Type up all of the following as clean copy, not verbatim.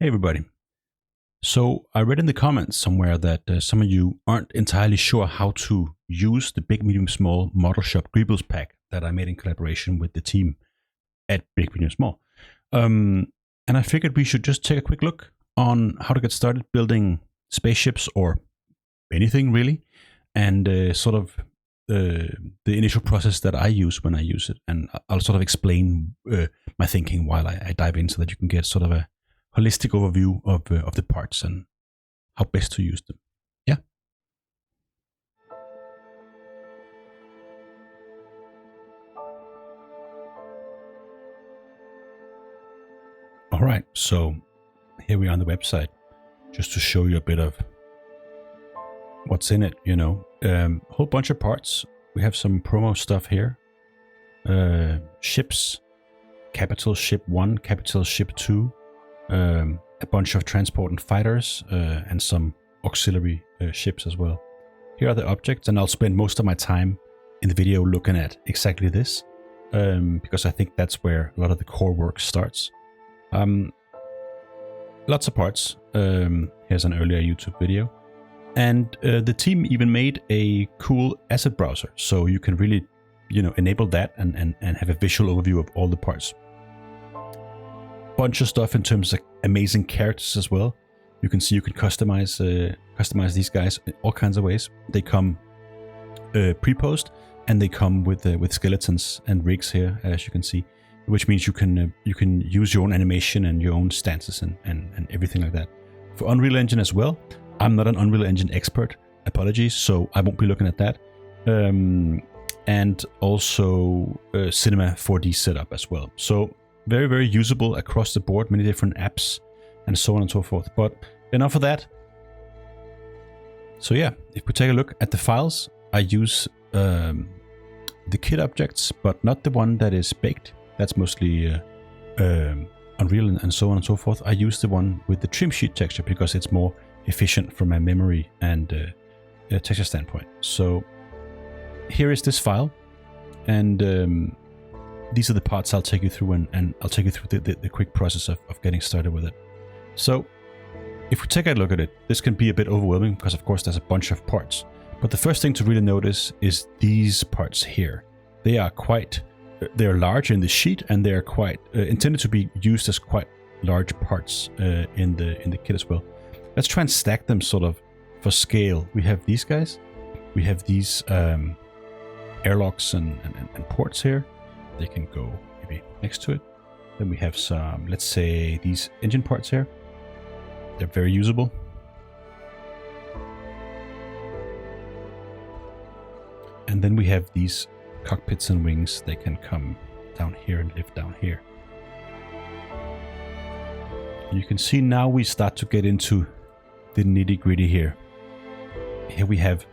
Hey everybody. So I read in the comments somewhere that some of you aren't entirely sure how to use the Big Medium Small Modelshop Greebles pack that I made in collaboration with the team at Big Medium Small. And I figured we should just take a quick look on how to get started building spaceships or anything really, and sort of the initial process that I use when I use it. And I'll sort of explain my thinking while I dive in so that you can get sort of a holistic overview of the parts and how best to use them. Yeah. All right. So here we are on the website, just to show you a bit of what's in it. Whole bunch of parts. We have some promo stuff here. Ships, capital ship 1, capital ship 2. A bunch of transport and fighters and some auxiliary ships as well. Here are the objects, and I'll spend most of my time in the video looking at exactly this because I think that's where a lot of the core work starts. Lots of parts. Here's an earlier YouTube video, and the team even made a cool asset browser, so you can really enable that and have a visual overview of all the parts. Bunch of stuff in terms of amazing characters as well. You can see you can customize these guys in all kinds of ways. They come pre-post, and they come with skeletons and rigs here, as you can see, which means you can use your own animation and your own stances and everything like that. For Unreal Engine as well, I'm not an Unreal Engine expert, apologies, so I won't be looking at that. And also Cinema 4D setup as well. So very, very usable across the board, many different apps and so on and so forth. But enough of that. So yeah, if we take a look at the files, I use the kit objects, but not the one that is baked. That's mostly Unreal and so on and so forth. I use the one with the trim sheet texture because it's more efficient from a memory and texture standpoint. So here is this file, and these are the parts I'll take you through, and I'll take you through the quick process of getting started with it. So if we take a look at it, this can be a bit overwhelming because of course there's a bunch of parts. But the first thing to really notice is these parts here. They're large in the sheet, and they're quite intended to be used as quite large parts in the kit as well. Let's try and stack them sort of for scale. We have these guys. We have these airlocks and ports here. They can go maybe next to it. Then we have some, let's say, these engine parts here. They're very usable. And then we have these cockpits and wings. They can come down here and live down here. And you can see now we start to get into the nitty-gritty here. Here we have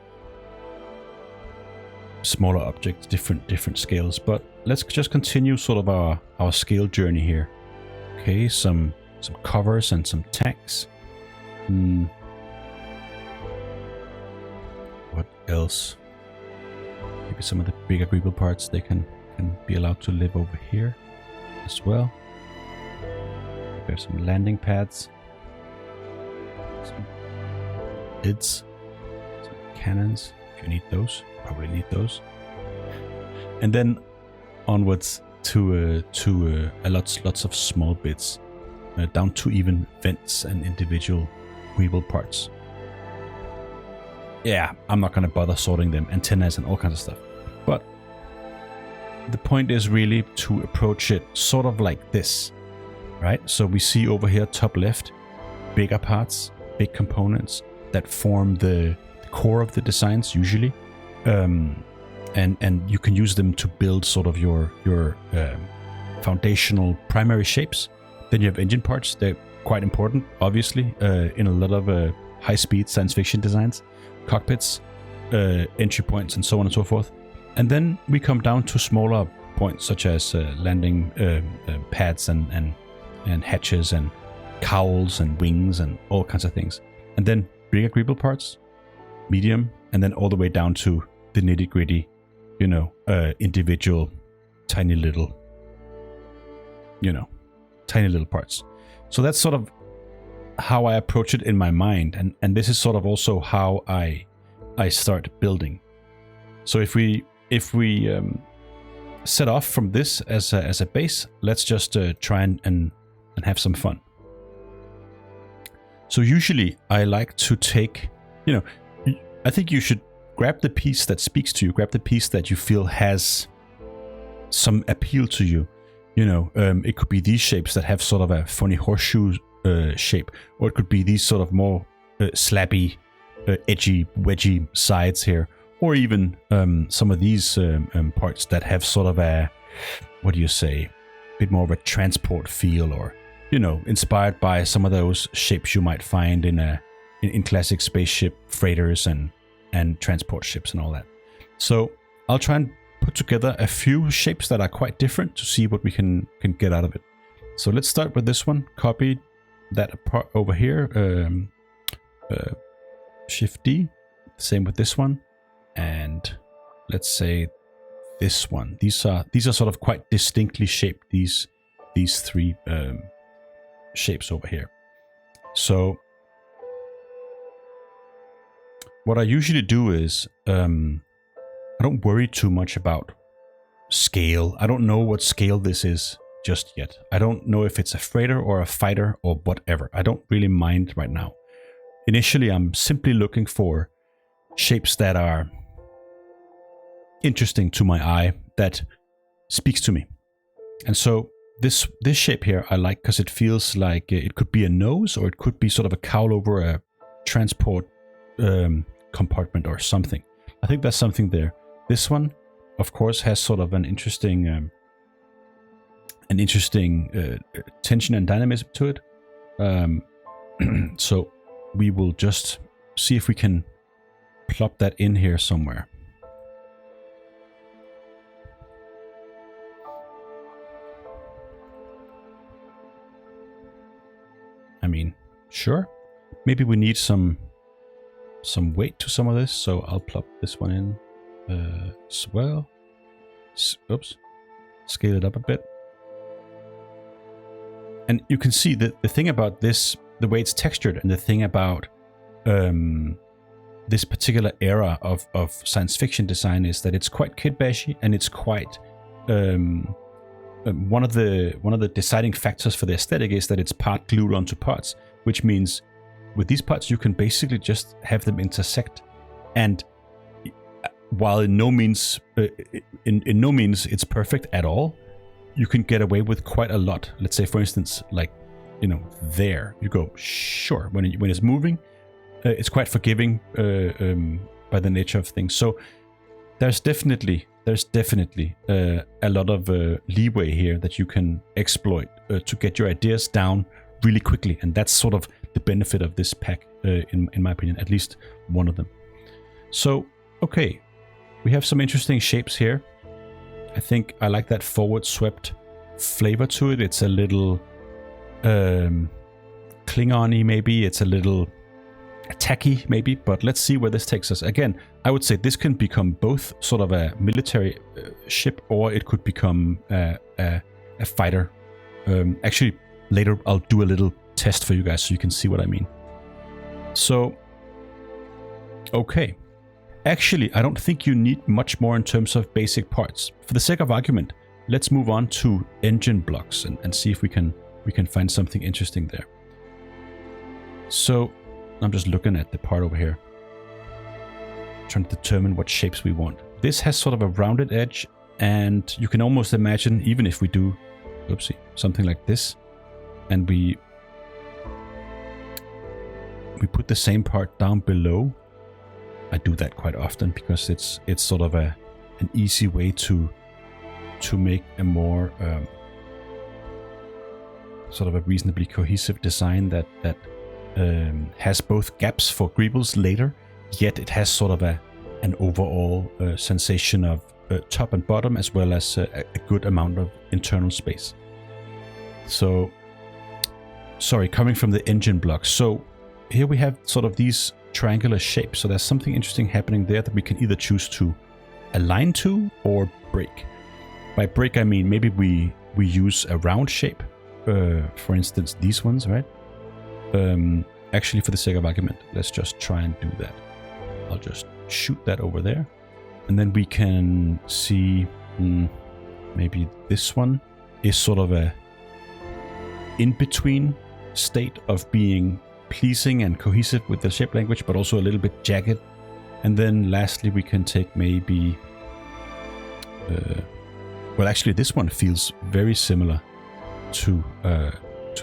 smaller objects, different scales, but let's just continue sort of our scale journey here. Okay, some covers and some tanks. What else? Maybe some of the bigger Greeble parts, they can be allowed to live over here as well. There's some landing pads, some lids, some cannons. If you need those, probably need those. And then onwards to lots of small bits, down to even vents and individual Greeble parts. Yeah, I'm not going to bother sorting them, antennas and all kinds of stuff. But the point is really to approach it sort of like this, right? So we see over here, top left, bigger parts, big components that form the core of the designs usually. And you can use them to build sort of your foundational primary shapes. Then you have engine parts. They're quite important, obviously, in a lot of high-speed science fiction designs. Cockpits, entry points, and so on and so forth. And then we come down to smaller points, such as landing pads and hatches and cowls and wings and all kinds of things. And then bigger Greeble parts, medium, and then all the way down to the nitty-gritty, individual tiny little parts. So that's sort of how I approach it in my mind, and this is sort of also how I start building. So if we set off from this as a base, let's just try and have some fun. So usually I like to take, I think you should grab the piece that speaks to you, grab the piece that you feel has some appeal to you. It could be these shapes that have sort of a funny horseshoe shape, or it could be these sort of more slappy, edgy, wedgy sides here, or even some of these parts that have sort of a, a bit more of a transport feel, or inspired by some of those shapes you might find in classic spaceship freighters and transport ships and all that. So I'll try and put together a few shapes that are quite different to see what we can get out of it. So let's start with this one. Copy that part over here. Shift D. Same with this one. And let's say this one. These are sort of quite distinctly shaped, these three shapes over here. So what I usually do is I don't worry too much about scale. I don't know what scale this is just yet. I don't know if it's a freighter or a fighter or whatever. I don't really mind right now. Initially, I'm simply looking for shapes that are interesting to my eye, that speaks to me. And so this shape here I like because it feels like it could be a nose, or it could be sort of a cowl over a transport compartment or something. I think there's something there. This one, of course, has sort of an interesting tension and dynamism to it. So we will just see if we can plop that in here somewhere. I mean, sure. Maybe we need some weight to some of this, so I'll plop this one in as well. Oops. Scale it up a bit. And you can see that the thing about this, the way it's textured, and the thing about this particular era of science fiction design is that it's quite kit-bashy, and it's quite one of the deciding factors for the aesthetic is that it's part glued onto parts, which means with these parts you can basically just have them intersect, and while in no means it's perfect at all, you can get away with quite a lot. Let's say, for instance, like there you go, sure, when it's moving, it's quite forgiving by the nature of things. So there's definitely a lot of leeway here that you can exploit to get your ideas down really quickly, and that's sort of the benefit of this pack, in my opinion, at least one of them. So okay, we have some interesting shapes here. I think I like that forward swept flavor to it. It's a little Klingon-y maybe, it's a little tacky maybe, but let's see where this takes us. Again, I would say this can become both sort of a military ship, or it could become a fighter. Actually, later I'll do a little test for you guys so you can see what I mean. So, okay. Actually, I don't think you need much more in terms of basic parts. For the sake of argument, let's move on to engine blocks and see if we can find something interesting there. So I'm just looking at the part over here, trying to determine what shapes we want. This has sort of a rounded edge, and you can almost imagine, even if we do, oopsie, something like this, and we put the same part down below. I do that quite often because it's sort of an easy way to make a more sort of a reasonably cohesive design that has both gaps for greebles later, yet it has sort of an overall sensation of top and bottom, as well as a good amount of internal space. So, sorry, coming from the engine blocks. So here we have sort of these triangular shapes. So there's something interesting happening there that we can either choose to align to or break. By break, I mean maybe we use a round shape, for instance these ones, right? Actually, for the sake of argument, let's just try and do that. I'll just shoot that over there. And then we can see maybe this one is sort of a in-between state of being pleasing and cohesive with the shape language, but also a little bit jagged. And then lastly, we can take maybe... well, actually, this one feels very similar to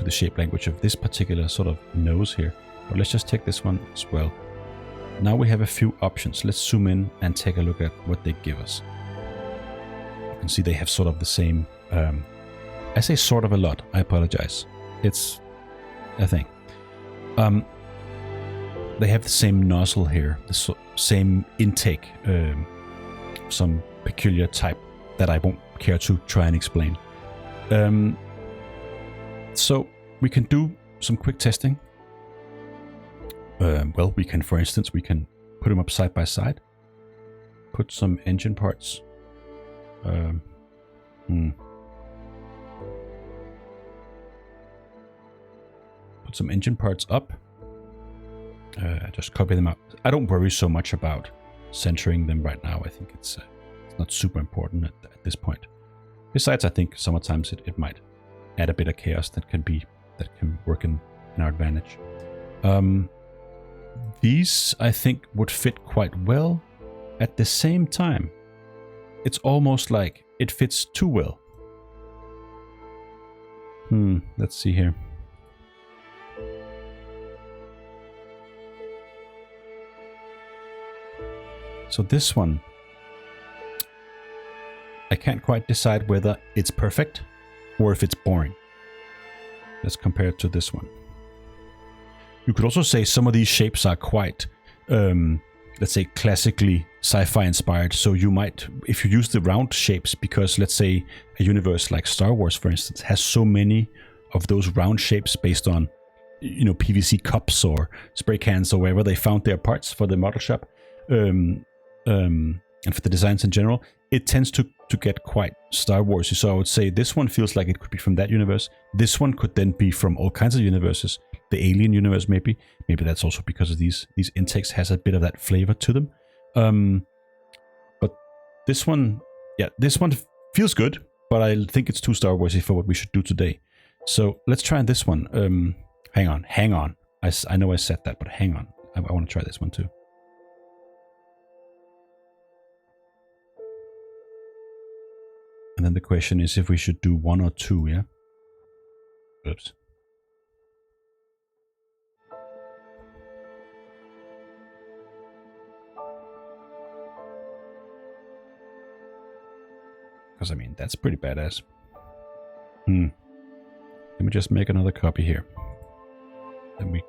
the shape language of this particular sort of nose here. But let's just take this one as well. Now we have a few options. Let's zoom in and take a look at what they give us. You can see they have sort of the same... I say sort of a lot. I apologize. It's a thing. They have the same nozzle here, the same intake, some peculiar type that I won't care to try and explain. So we can do some quick testing. Well, we can, for instance, we can put them up side by side. Put some engine parts. Put some engine parts up. Just copy them out. I don't worry so much about centering them right now. I think it's not super important at this point. Besides, I think sometimes it might add a bit of chaos that can work in our advantage. These, I think, would fit quite well. At the same time, it's almost like it fits too well. Let's see here. So this one, I can't quite decide whether it's perfect or if it's boring. Let's compare it to this one. You could also say some of these shapes are quite, let's say, classically sci-fi inspired. So you might, if you use the round shapes, because let's say a universe like Star Wars, for instance, has so many of those round shapes based on, you know, PVC cups or spray cans or wherever they found their parts for the model shop. And for the designs in general, it tends to get quite Star Wars-y. So I would say this one feels like it could be from that universe. This one could then be from all kinds of universes. The Alien universe, maybe. Maybe that's also because of these intakes has a bit of that flavor to them. But this one, yeah, this one feels good, but I think it's too Star Wars-y for what we should do today. So let's try this one. Hang on. I know I said that, but hang on. I want to try this one too. And then the question is if we should do one or two, yeah? Oops. Because, I mean, that's pretty badass. Let me just make another copy here. Then we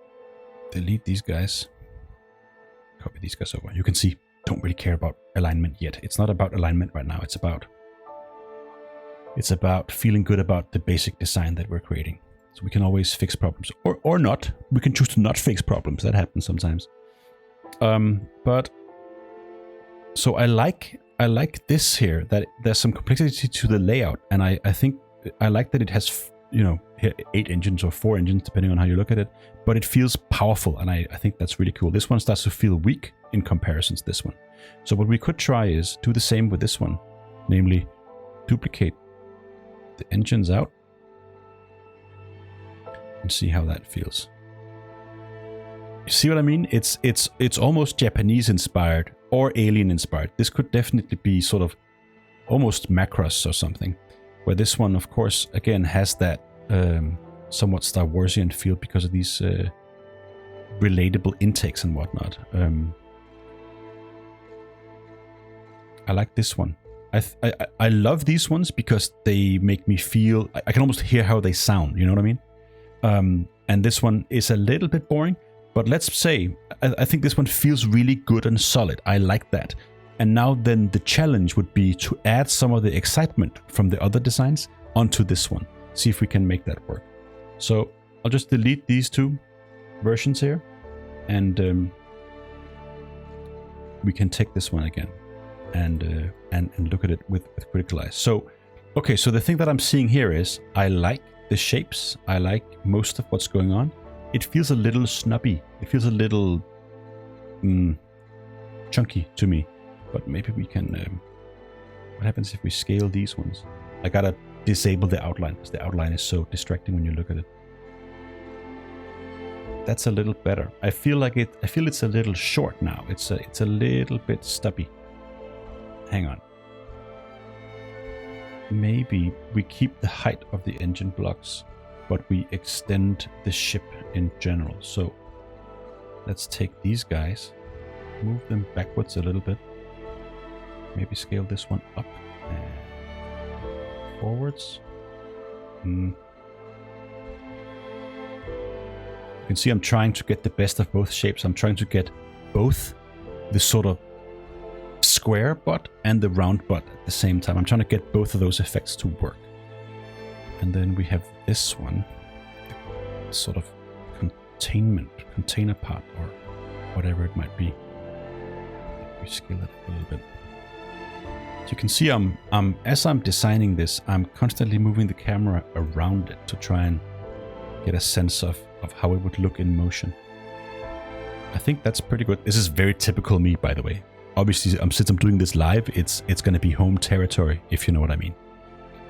delete these guys. Copy these guys over. You can see, don't really care about alignment yet. It's not about alignment right now. It's about feeling good about the basic design that we're creating. So we can always fix problems. Or not. We can choose to not fix problems. That happens sometimes. But so I like this here, that there's some complexity to the layout. And I think I like that it has, you know, 8 engines or 4 engines, depending on how you look at it. But it feels powerful. And I think that's really cool. This one starts to feel weak in comparison to this one. So what we could try is do the same with this one. Namely, duplicate the engines out and see how that feels. You see what I mean? It's almost Japanese inspired or alien inspired. This could definitely be sort of almost Macross or something, where this one, of course, again has that somewhat Star Warsian feel because of these relatable intakes and whatnot. I like this one. I love these ones because they make me feel, I can almost hear how they sound, you know what I mean? And this one is a little bit boring, but let's say, I think this one feels really good and solid. I like that. And now then the challenge would be to add some of the excitement from the other designs onto this one. See if we can make that work. So I'll just delete these 2 versions here, and we can take this one again. And look at it with critical eyes. So, okay, so the thing that I'm seeing here is I like the shapes. I like most of what's going on. it feels a little snubby. It feels a little chunky to me. But maybe we can... what happens if we scale these ones? I gotta disable the outline, because the outline is so distracting when you look at it. That's a little better. I feel it's a little short now. It's a little bit stubby. Hang on. Maybe we keep the height of the engine blocks, but we extend the ship in general. So let's take these guys, move them backwards a little bit. Maybe scale this one up and forwards. You can see I'm trying to get the best of both shapes. I'm trying to get both the sort of square butt and the round butt at the same time. I'm trying to get both of those effects to work. And then we have this one, the sort of container part, or whatever it might be. We scale it up a little bit. So you can see as I'm designing this, I'm constantly moving the camera around it to try and get a sense of how it would look in motion. I think that's pretty good. This is very typical me, by the way. Obviously, since I'm doing this live, it's going to be home territory, if you know what I mean.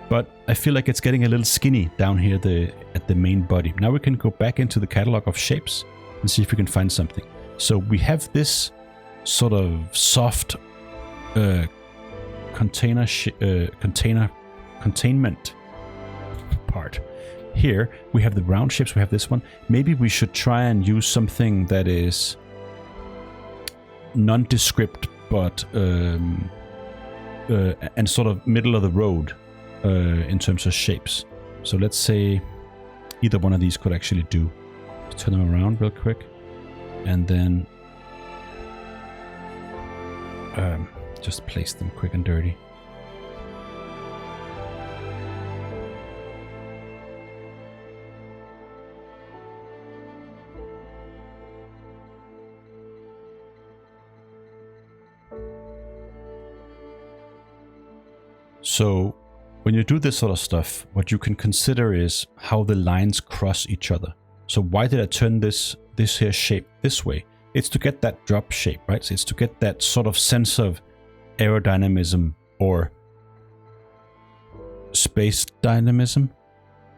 But I feel like it's getting a little skinny down here at the main body. Now we can go back into the catalog of shapes and see if we can find something. So we have this sort of soft containment part. Here we have the round shapes. We have this one. Maybe we should try and use something that is nondescript, but and sort of middle of the road in terms of shapes. So let's say either one of these could actually do. Let's turn them around real quick, and then just place them quick and dirty. So when you do this sort of stuff, what you can consider is how the lines cross each other. So why did I turn this here shape this way? It's to get that drop shape, right? So it's to get that sort of sense of aerodynamism or space dynamism,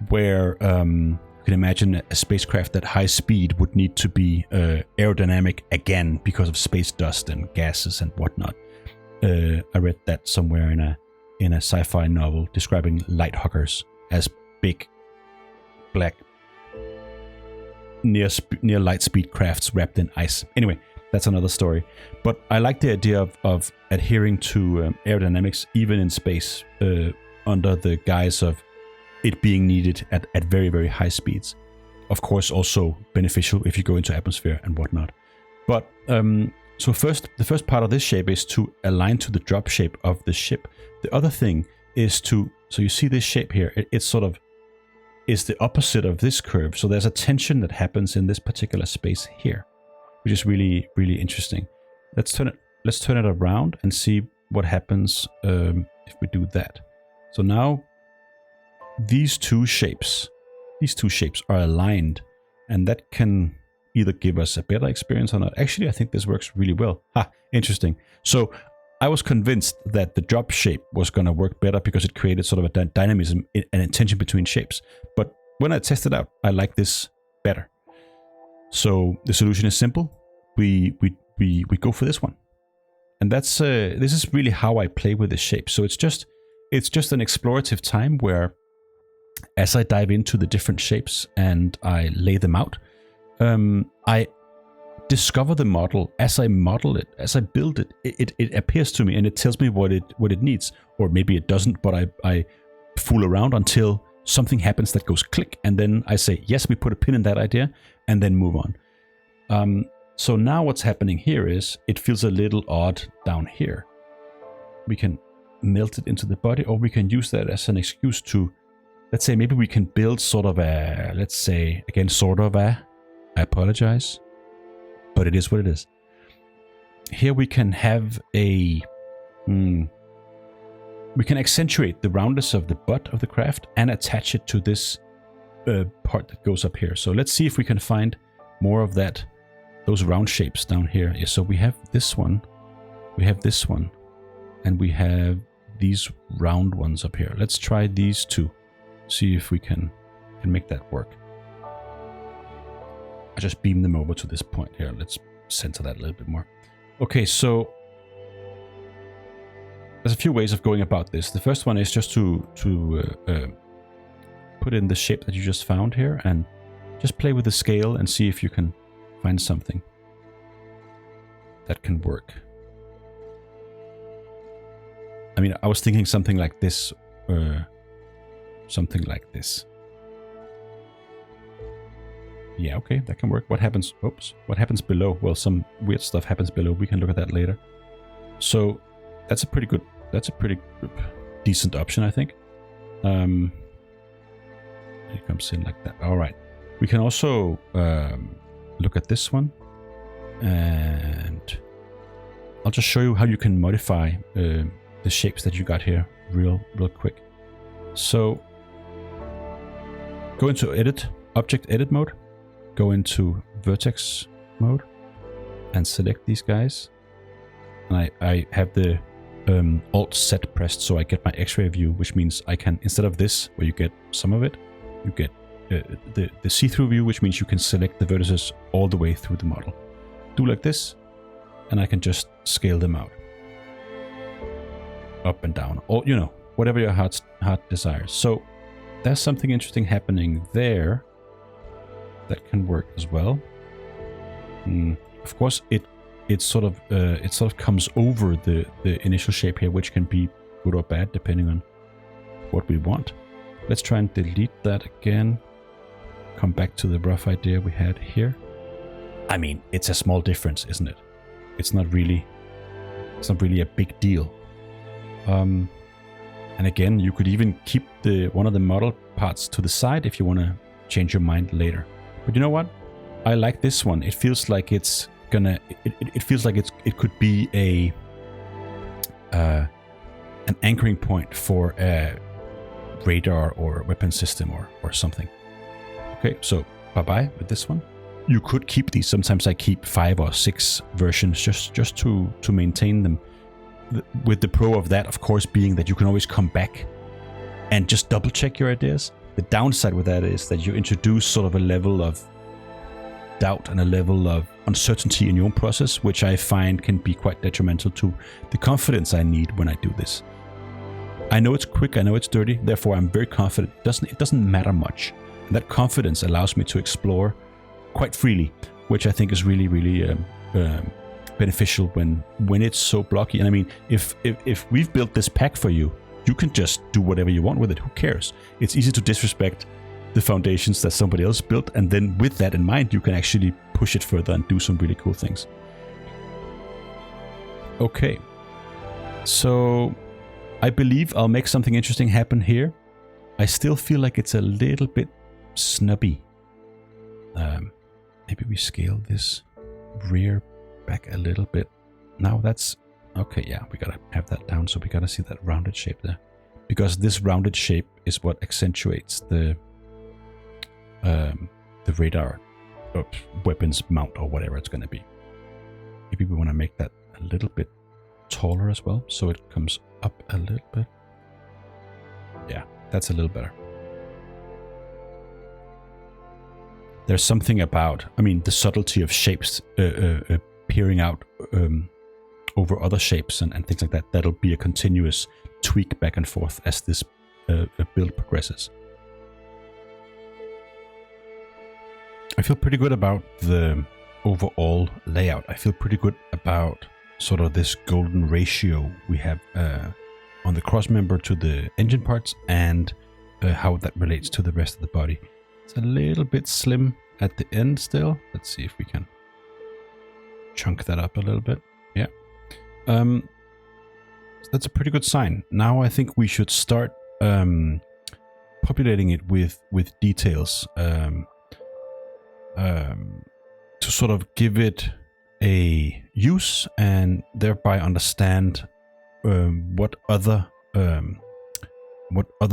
where you can imagine a spacecraft at high speed would need to be aerodynamic again because of space dust and gases and whatnot. I read that somewhere in a sci-fi novel describing light huggers as big, black, near light speed crafts wrapped in ice. Anyway, that's another story. But I like the idea of adhering to aerodynamics even in space, under the guise of it being needed at very, very high speeds. Of course, also beneficial if you go into atmosphere and whatnot. But so the first part of this shape is to align to the drop shape of the ship. The other thing is so you see this shape here, it sort of is the opposite of this curve. So there's a tension that happens in this particular space here, which is really, really interesting. Let's turn it around and see what happens if we do that. So now these two shapes are aligned, and that can either give us a better experience or not. Actually, I think this works really well. Interesting. So I was convinced that the drop shape was going to work better because it created sort of a dynamism and a tension between shapes. But when I tested out, I like this better. So the solution is simple. We go for this one, and that's this is really how I play with this shape. So it's just an explorative time where, as I dive into the different shapes and I lay them out, I discover the model as I model it, as I build it. It appears to me and it tells me what it needs, or maybe it doesn't, but I fool around until something happens that goes click, and then I say, yes, we put a pin in that idea, and then move on. So now what's happening here is it feels a little odd down here. We can melt it into the body, or we can use that as an excuse to, let's say, maybe we can build sort of a, let's say, again, sort of a, I apologize, but it is what it is. Here we can have we can accentuate the roundness of the butt of the craft and attach it to this part that goes up here. So let's see if we can find more of that, those round shapes down here. Yeah, so we have this one, we have this one, and we have these round ones up here. Let's try these two, see if we can make that work. I just beam them over to this point here. Let's center that a little bit more. Okay, so there's a few ways of going about this. The first one is just to put in the shape that you just found here and just play with the scale and see if you can find something that can work. I mean, I was thinking something like this, something like this. Yeah, okay, that can work. What happens? Oops, what happens below? Well, some weird stuff happens below. We can look at that later. So that's a pretty good, that's a pretty decent option, I think. It comes in like that. All right. We can also look at this one, and I'll just show you how you can modify the shapes that you got here real quick. So go into edit, object edit mode, go into vertex mode, and select these guys. And I have the Alt set pressed, so I get my X-ray view, which means I can, instead of this, where you get some of it, you get the see-through view, which means you can select the vertices all the way through the model. Do like this, and I can just scale them out, up and down, or you know, whatever your heart desires. So there's something interesting happening there that can work as well. Of course, it sort of comes over the initial shape here, which can be good or bad depending on what we want. Let's try and delete that again. Come back to the rough idea we had here. I mean, it's a small difference, isn't it? It's not really a big deal. And again, you could even keep one of the model parts to the side if you want to change your mind later. But you know what? I like this one. It feels like it's gonna. It feels like it could be an anchoring point for a radar or weapon system or something. Okay, so bye-bye with this one. You could keep these. Sometimes I keep 5 or 6 versions just to maintain them. With the pro of that, of course, being that you can always come back and just double check your ideas. The downside with that is that you introduce sort of a level of doubt and a level of uncertainty in your own process, which I find can be quite detrimental to the confidence I need when I do this. I know it's quick, I know it's dirty, therefore I'm very confident. It doesn't matter much. And that confidence allows me to explore quite freely, which I think is really, really beneficial when it's so blocky. And I mean, if we've built this pack for you, you can just do whatever you want with it. Who cares? It's easy to disrespect the foundations that somebody else built, and then with that in mind, you can actually push it further and do some really cool things. Okay, so I believe I'll make something interesting happen here. I still feel like it's a little bit snubby. Maybe we scale this rear back a little bit. Now that's okay. Yeah, we gotta have that down, so we gotta see that rounded shape there, because this rounded shape is what accentuates the radar weapons mount or whatever it's going to be. Maybe we want to make that a little bit taller as well, so it comes up a little bit. Yeah, that's a little better. There's something about, I mean, the subtlety of shapes peering out over other shapes and things like that. That'll be a continuous tweak back and forth as this build progresses. I feel pretty good about the overall layout. I feel pretty good about sort of this golden ratio we have on the cross member to the engine parts, and how that relates to the rest of the body. It's a little bit slim at the end still. Let's see if we can chunk that up a little bit. Yeah. So that's a pretty good sign. Now I think we should start populating it with details. To sort of give it a use and thereby understand what other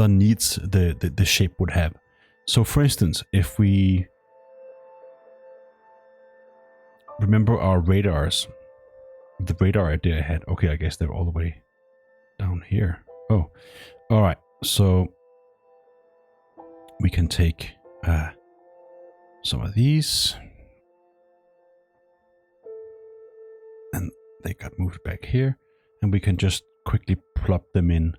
needs the shape would have. So for instance, if we remember our radars, the radar idea I had, okay, I guess they're all the way down here. Oh, all right. So we can take some of these, and they got moved back here, and we can just quickly plop them in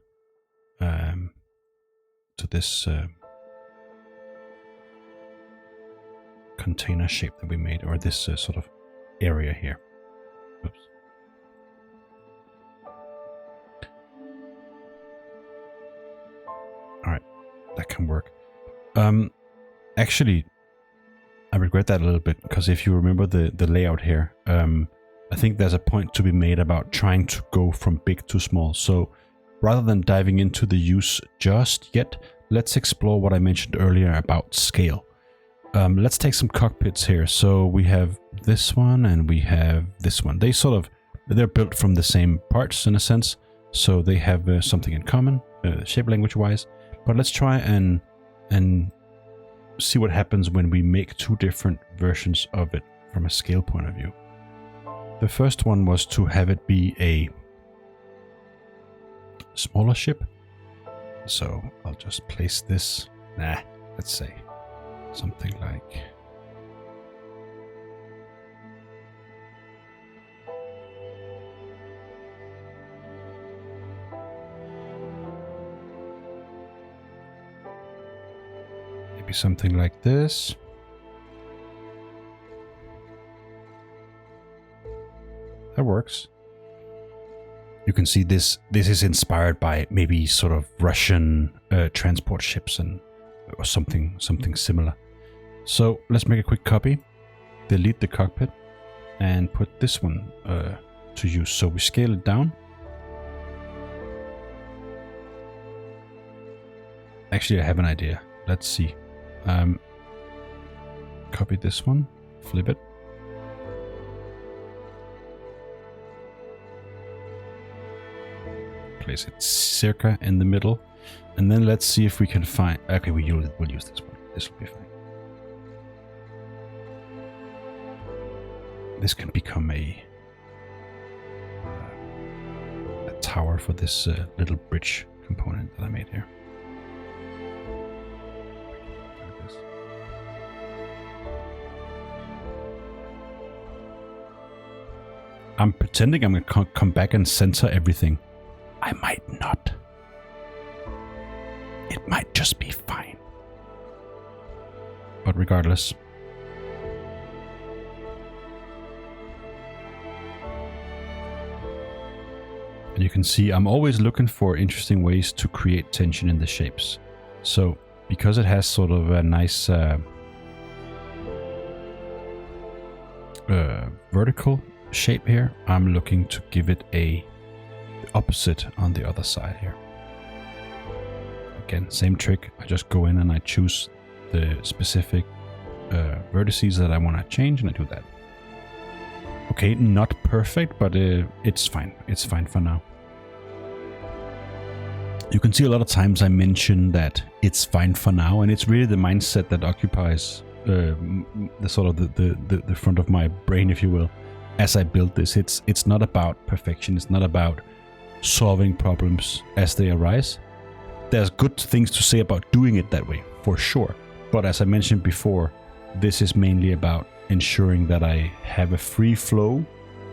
to this container shape that we made, or this sort of area here. Oops. All right, that can work. Actually, I regret that a little bit, because if you remember the layout here, I think there's a point to be made about trying to go from big to small. So rather than diving into the use just yet, let's explore what I mentioned earlier about scale. Let's take some cockpits here. So we have this one and we have this one. They're built from the same parts in a sense. So they have something in common, shape language wise. But let's try and see what happens when we make two different versions of it from a scale point of view. The first one was to have it be a smaller ship. So I'll just place this, let's say something like maybe something like this. That works. You can see this is inspired by maybe sort of Russian transport ships or something similar. So let's make a quick copy, delete the cockpit, and put this one to use. So we scale it down. Actually, I have an idea. Let's see. Copy this one, flip it. Place it circa in the middle, and then let's see if we can find. Okay, we'll use this one. This will be fine. This can become a tower for this little bridge component that I made here. I'm pretending I'm gonna come back and center everything. I might not. It might just be fine. But regardless. And you can see I'm always looking for interesting ways to create tension in the shapes. So because it has sort of a nice vertical shape here, I'm looking to give it the opposite on the other side here. Again, same trick. I just go in and I choose the specific vertices that I want to change, and I do that. Okay, not perfect, but it's fine. It's fine for now. You can see a lot of times I mention that it's fine for now, and it's really the mindset that occupies the sort of the front of my brain, if you will, as I build this. It's not about perfection. It's not about solving problems as they arise. There's good things to say about doing it that way, for sure. But as I mentioned before, this is mainly about ensuring that I have a free flow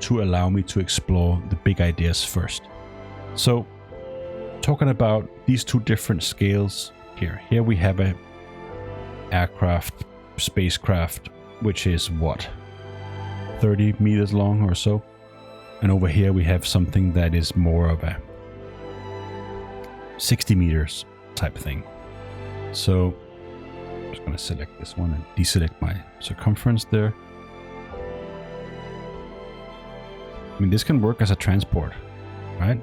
to allow me to explore the big ideas first. So, talking about these two different scales here. Here we have a aircraft, spacecraft, which is what? 30 meters long or so. And over here we have something that is more of a 60 meters type thing. So I'm just going to select this one and deselect my circumference there. I mean, this can work as a transport, right?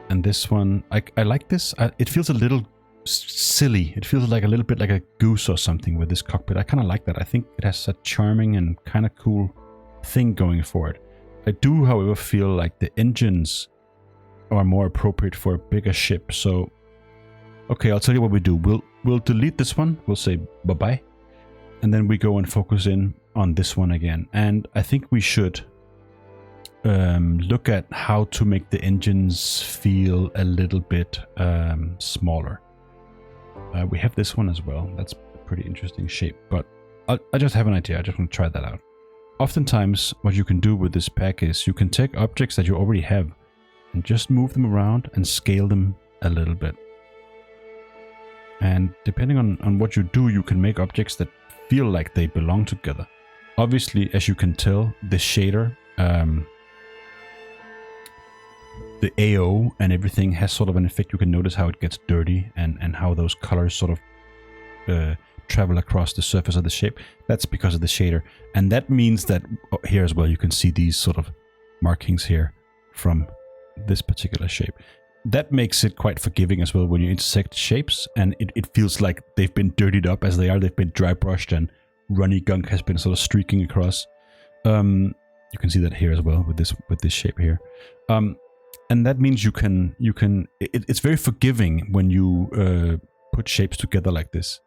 And this one, I like this. It feels a little silly. It feels like a little bit like a goose or something with this cockpit. I kind of like that. I think it has a charming and kind of cool thing going for it. I do, however, feel like the engines are more appropriate for a bigger ship. So Okay, I'll tell you what we do. We'll delete this one. We'll say bye-bye. And then we go and focus in on this one again. And I think we should look at how to make the engines feel a little bit smaller. We have this one as well. That's a pretty interesting shape, but I just have an idea. I just want to try that out. Oftentimes, what you can do with this pack is you can take objects that you already have and just move them around and scale them a little bit. And depending on what you do, you can make objects that feel like they belong together. Obviously, as you can tell, the shader, the AO and everything has sort of an effect. You can notice how it gets dirty and how those colors sort of travel across the surface of the shape. That's because of the shader. And that means that here as well, you can see these sort of markings here from this particular shape. That makes it quite forgiving as well when you intersect shapes, and it feels like they've been dirtied up as they are. They've been dry brushed and runny gunk has been sort of streaking across. You can see that here as well with this shape here. And that means it's very forgiving when you put shapes together like this.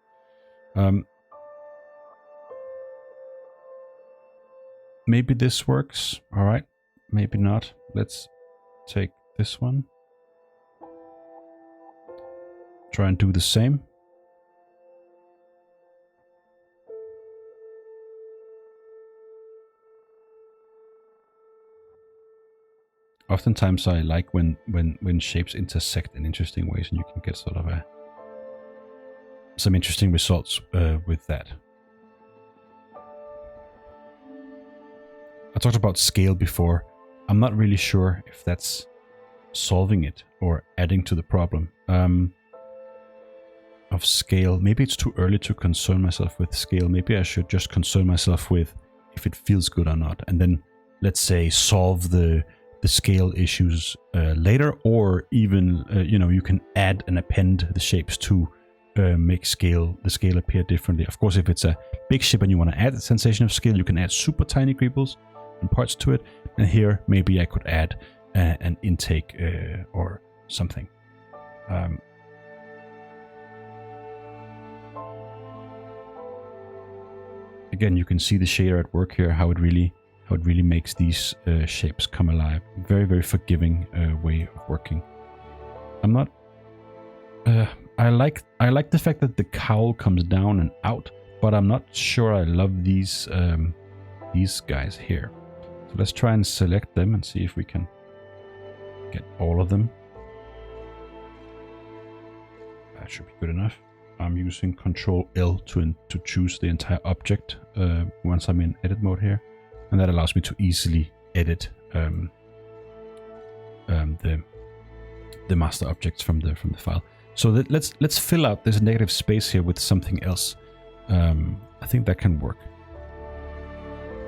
Maybe this works. All right, maybe not. Let's take this one. Try and do the same. Oftentimes I like when shapes intersect in interesting ways, and you can get sort of some interesting results with that. I talked about scale before. I'm not really sure if that's solving it or adding to the problem of scale. Maybe it's too early to concern myself with scale. Maybe I should just concern myself with if it feels good or not, and then let's say solve the scale issues later, or even you can add and append the shapes to make the scale appear differently. Of course, if it's a big shape and you want to add a sensation of scale, you can add super tiny greebles and parts to it. And here, maybe I could add an intake or something. Again, you can see the shader at work here, how it really makes these shapes come alive. Very, very forgiving way of working. I'm not. I like the fact that the cowl comes down and out, but I'm not sure I love these guys here. So let's try and select them and see if we can get all of them. That should be good enough. I'm using Control L to choose the entire object once I'm in edit mode here, and that allows me to easily edit the master objects from the file. So let's fill out this negative space here with something else. I think that can work.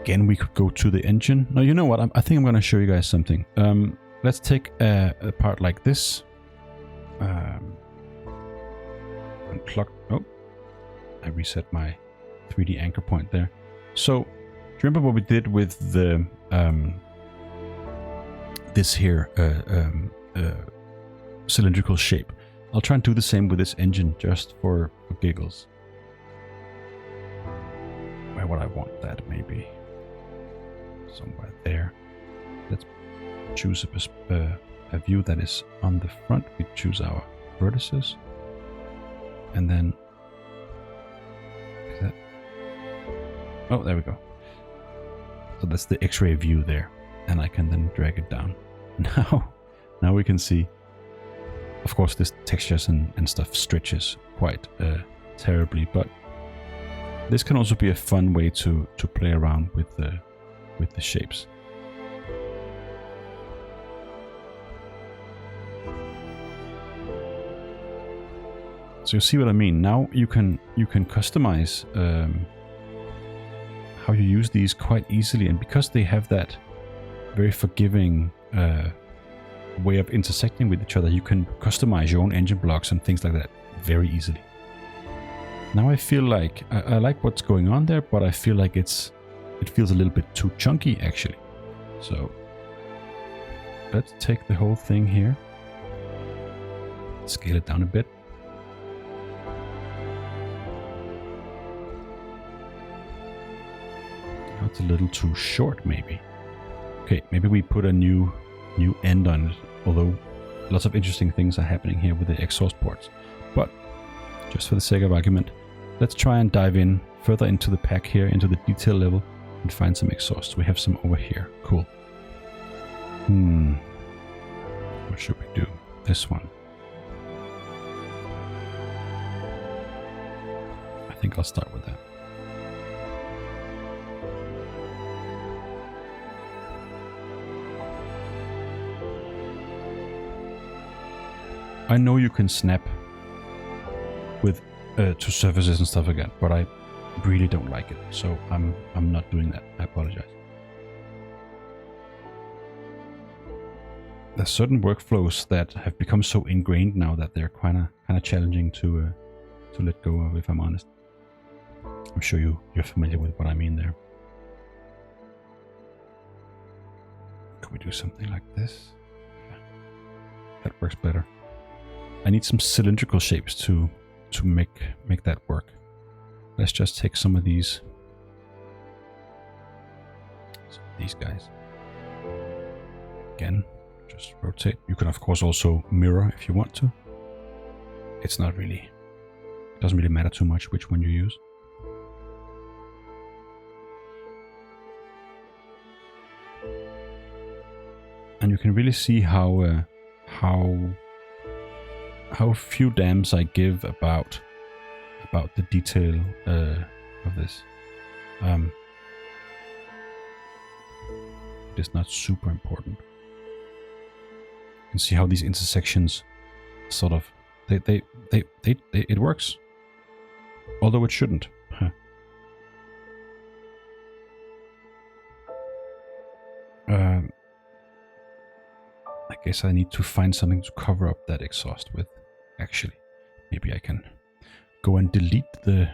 Again, we could go to the engine. No, you know what? I think I'm going to show you guys something. Let's take a part like this. Unclock. Oh, I reset my 3D anchor point there. So, do you remember what we did with the this here cylindrical shape? I'll try and do the same with this engine just for giggles. Where would I want that? Maybe somewhere there. Let's choose a view that is on the front. We choose our vertices. And then, is that? Oh, there we go. So that's the X-ray view there, and I can then drag it down. Now we can see. Of course, this textures and stuff stretches quite terribly, but this can also be a fun way to play around with the shapes. So you see what I mean. Now you can customize how you use these quite easily, and because they have that very forgiving way of intersecting with each other, you can customize your own engine blocks and things like that very easily. Now I feel like I like what's going on there, but I feel like it feels a little bit too chunky actually. So let's take the whole thing here, scale it down a bit. It's a little too short, maybe. Okay, maybe we put a new end on it, although lots of interesting things are happening here with the exhaust ports. But just for the sake of argument, let's try and dive in further into the pack here, into the detail level, and find some exhausts. We have some over here. Cool. What should we do? This one. I think I'll start with that. I know you can snap with to surfaces and stuff again, but I really don't like it, so I'm not doing that. I apologize. There's certain workflows that have become so ingrained now that they're kind of challenging to let go of, if I'm honest. I'm sure you're familiar with what I mean there. Can we do something like this? Yeah. That works better. I need some cylindrical shapes to make that work. Let's just take some of these guys. Again, just rotate. You can of course also mirror if you want to. It's not really, it doesn't really matter too much which one you use. And you can really see how few damns I give about the detail of this. It's not super important. You can see how these intersections sort of it works, although it shouldn't. Huh. I guess I need to find something to cover up that exhaust with. Actually, maybe I can go and delete the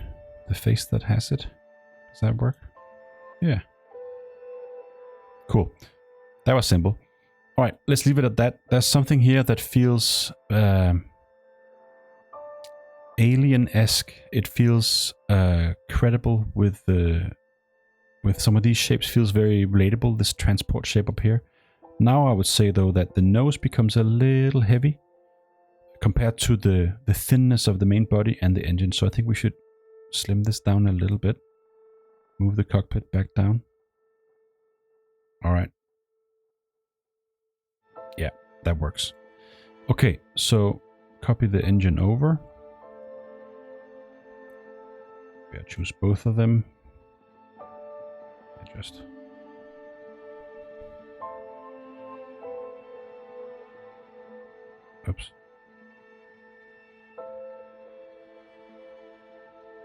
face that has it. Does that work? Yeah. Cool. That was simple. All right, let's leave it at that. There's something here that feels alien-esque. It feels credible with some of these shapes. Feels very relatable. This transport shape up here. Now I would say though that the nose becomes a little heavy compared to the thinness of the main body and the engine. So I think we should slim this down a little bit. Move the cockpit back down. All right. Yeah, that works. Okay, so copy the engine over. Yeah, choose both of them. Just oops.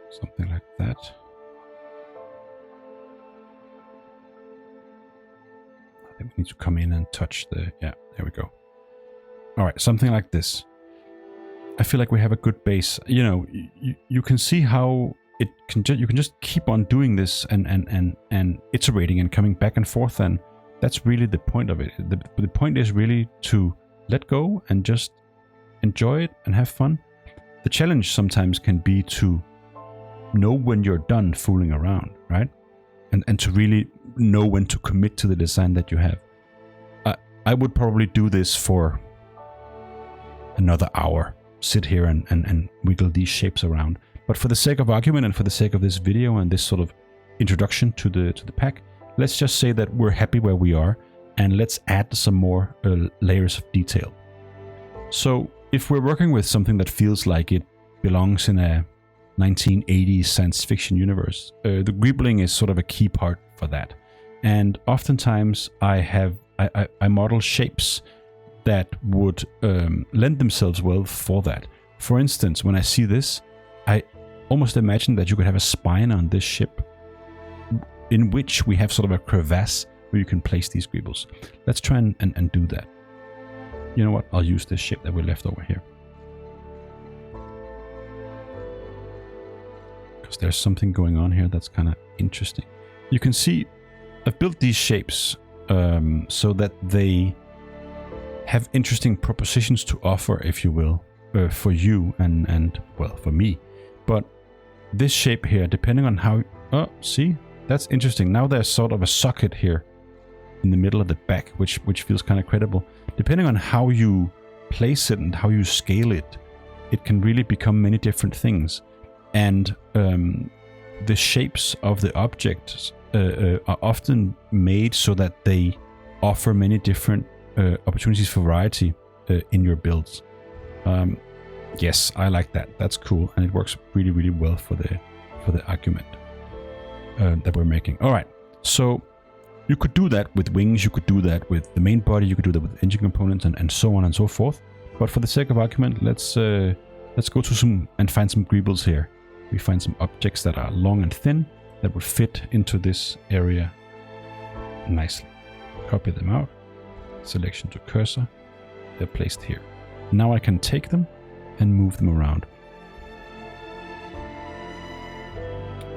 Something like that. I think we need to come in and touch the, yeah, there we go. All right, something like this. I feel like we have a good base. You know, you can see how it can you can just keep on doing this and iterating and coming back and forth, and that's really the point of it. The point is really to let go and just enjoy it and have fun. The challenge sometimes can be to know when you're done fooling around, right? And to really know when to commit to the design that you have. I would probably do this for another hour. Sit here and wiggle these shapes around. But for the sake of argument and for the sake of this video and this sort of introduction to the pack, let's just say that we're happy where we are, and let's add some more layers of detail. So if we're working with something that feels like it belongs in a 1980s science fiction universe, the greebling is sort of a key part for that. And oftentimes I model shapes that would lend themselves well for that. For instance, when I see this, I almost imagine that you could have a spine on this ship in which we have sort of a crevasse where you can place these greebles. Let's try and do that. You know what? I'll use this ship that we left over here. Because there's something going on here that's kind of interesting. You can see I've built these shapes so that they have interesting propositions to offer, if you will, for you and well, for me. But this shape here, depending on how, oh, see, That's interesting. Now there's sort of a socket here in the middle of the back, which feels kind of credible. Depending on how you place it and how you scale it, it can really become many different things. And the shapes of the objects are often made so that they offer many different opportunities for variety in your builds. Yes, I like that. That's cool, and it works really, really well for the argument that we're making. All right, so you could do that with wings. You could do that with the main body. You could do that with engine components, and so on and so forth. But for the sake of argument, let's go to some and find some greebles here. We find some objects that are long and thin that would fit into this area nicely. Copy them out. Selection to cursor. They're placed here. Now I can take them and move them around.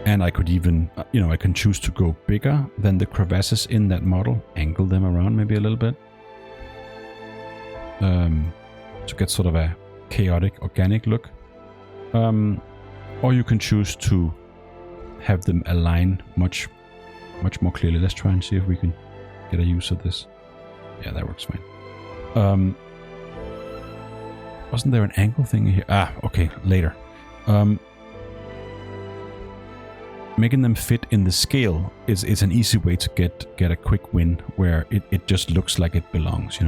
And I could even, I can choose to go bigger than the crevasses in that model. Angle them around maybe a little bit. To get sort of a chaotic, organic look. Or you can choose to have them align much more clearly. Let's try and see if we can get a use of this. Yeah, that works fine. Wasn't there an angle thing here? Ah, okay, later. Making them fit in the scale is an easy way to get a quick win where it just looks like it belongs,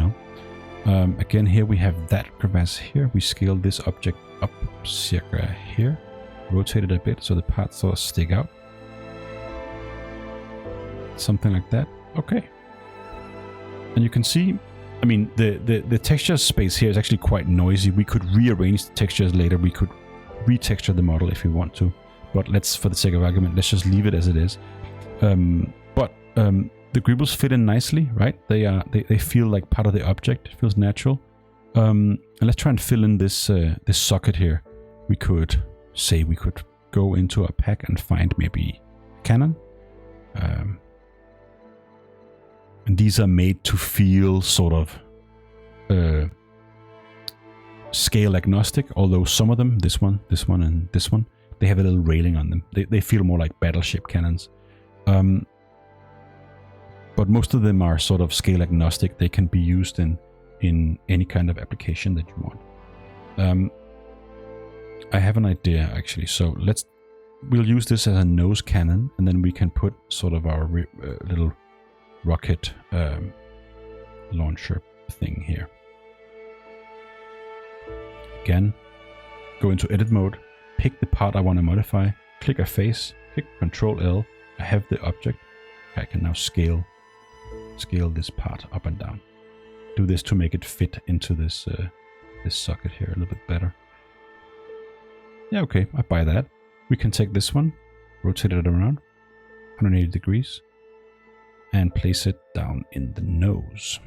Again, here we have that crevasse here. We scale this object up circa here. Rotate it a bit so the parts sort of stick out. Something like that. Okay. And you can see, I mean, the texture space here is actually quite noisy. We could rearrange the textures later. We could retexture the model if we want to. But let's, for the sake of argument, let's just leave it as it is. But the greebles fit in nicely, right? They feel like part of the object. It feels natural. And let's try and fill in this socket here. We could go into a pack and find maybe a cannon. And these are made to feel sort of scale agnostic, although some of them, this one, and this one, they have a little railing on them. They feel more like battleship cannons. But most of them are sort of scale agnostic. They can be used in any kind of application that you want. I have an idea actually. So we'll use this as a nose cannon, and then we can put sort of our little rocket launcher thing here. Again, go into edit mode, pick the part I want to modify, click a face, click Ctrl L. I have the object. I can now scale this part up and down. Do this to make it fit into this socket here a little bit better. Yeah, okay, I buy that. We can take this one, rotate it around 180 degrees, and place it down in the nose.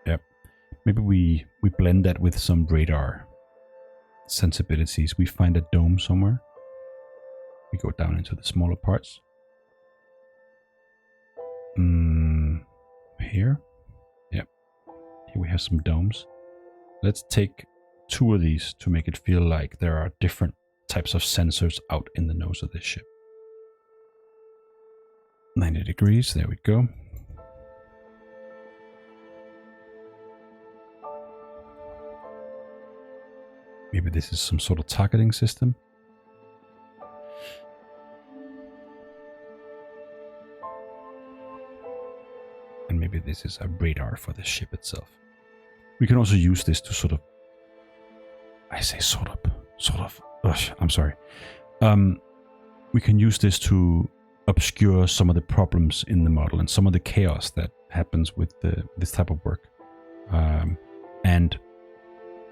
Yep. Maybe we blend that with some radar sensibilities. We find a dome somewhere. We go down into the smaller parts. Here. Yep. Here we have some domes. Let's take 2 of these to make it feel like there are different types of sensors out in the nose of this ship. 90 degrees, there we go. Maybe this is some sort of targeting system. And maybe this is a radar for the ship itself. We can also use this to sort of, I say sort of, I'm sorry. We can use this to obscure some of the problems in the model and some of the chaos that happens with this type of work. And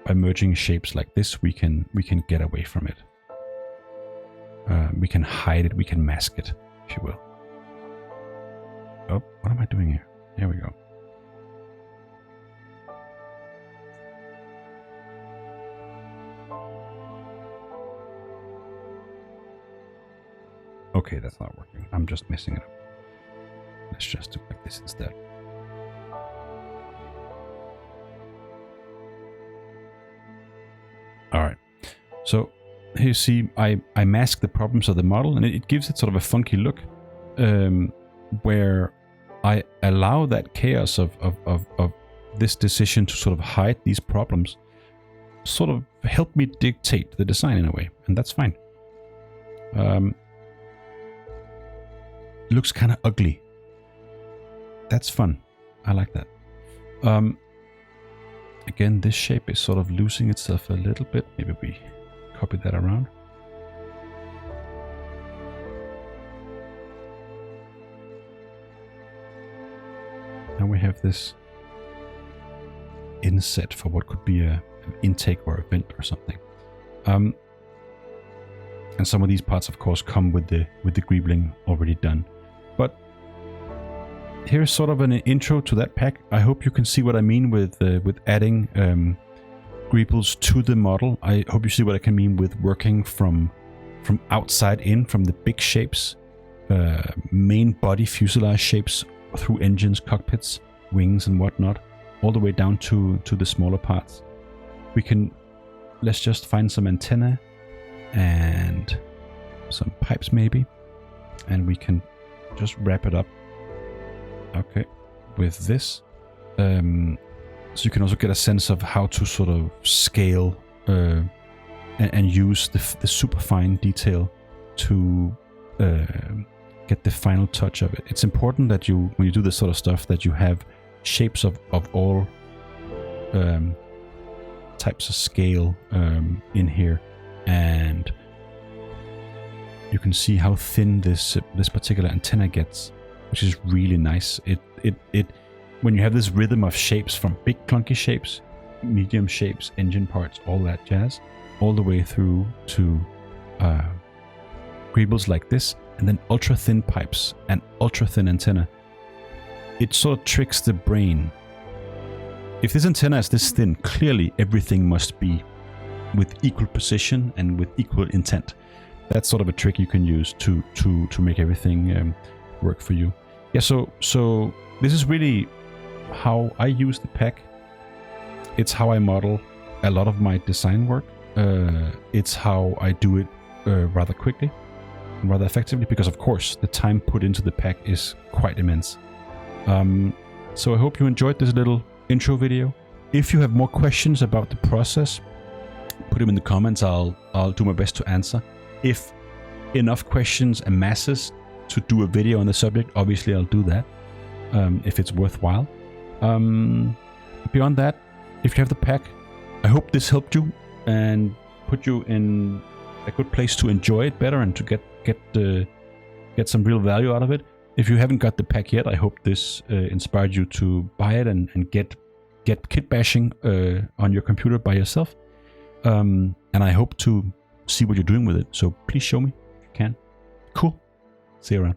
by merging shapes like this, we can get away from it. We can hide it, we can mask it, if you will. Oh, what am I doing here? There we go. Okay, that's not working. I'm just messing it up. Let's just do like this instead. All right. So here you see I mask the problems of the model, and it gives it sort of a funky look, where I allow that chaos of this decision to sort of hide these problems, sort of help me dictate the design in a way, and that's fine. Looks kind of ugly. That's fun. I like that. Again, this shape is sort of losing itself a little bit. Maybe we copy that around. Now we have this inset for what could be an intake or a vent or something. And some of these parts, of course, come with the greebling already done. But here's sort of an intro to that pack. I hope you can see what I mean with adding greebles to the model. I hope you see what I can mean with working from outside in, from the big shapes, main body fuselage shapes through engines, cockpits, wings and whatnot, all the way down to the smaller parts. Let's just find some antenna and some pipes maybe, and we can just wrap it up, okay, with this. So you can also get a sense of how to sort of scale and use the super fine detail to get the final touch of it. It's important that when you do this sort of stuff, that you have shapes of all types of scale in here, and you can see how thin this particular antenna gets, which is really nice. It when you have this rhythm of shapes, from big clunky shapes, medium shapes, engine parts, all that jazz, all the way through to greebles like this, and then ultra thin pipes and ultra thin antenna. It sort of tricks the brain. If this antenna is this thin, clearly everything must be with equal precision and with equal intent. That's sort of a trick you can use to make everything work for you. Yeah, so this is really how I use the pack. It's how I model a lot of my design work. It's how I do it rather quickly and rather effectively, because of course the time put into the pack is quite immense. So I hope you enjoyed this little intro video. If you have more questions about the process, put them in the comments. I'll do my best to answer. If enough questions amasses to do a video on the subject, obviously I'll do that, if it's worthwhile. Beyond that, if you have the pack, I hope this helped you and put you in a good place to enjoy it better and to get some real value out of it. If you haven't got the pack yet, I hope this inspired you to buy it and get kit bashing on your computer by yourself. And I hope to see what you're doing with it. So please show me if you can. Cool. See you around.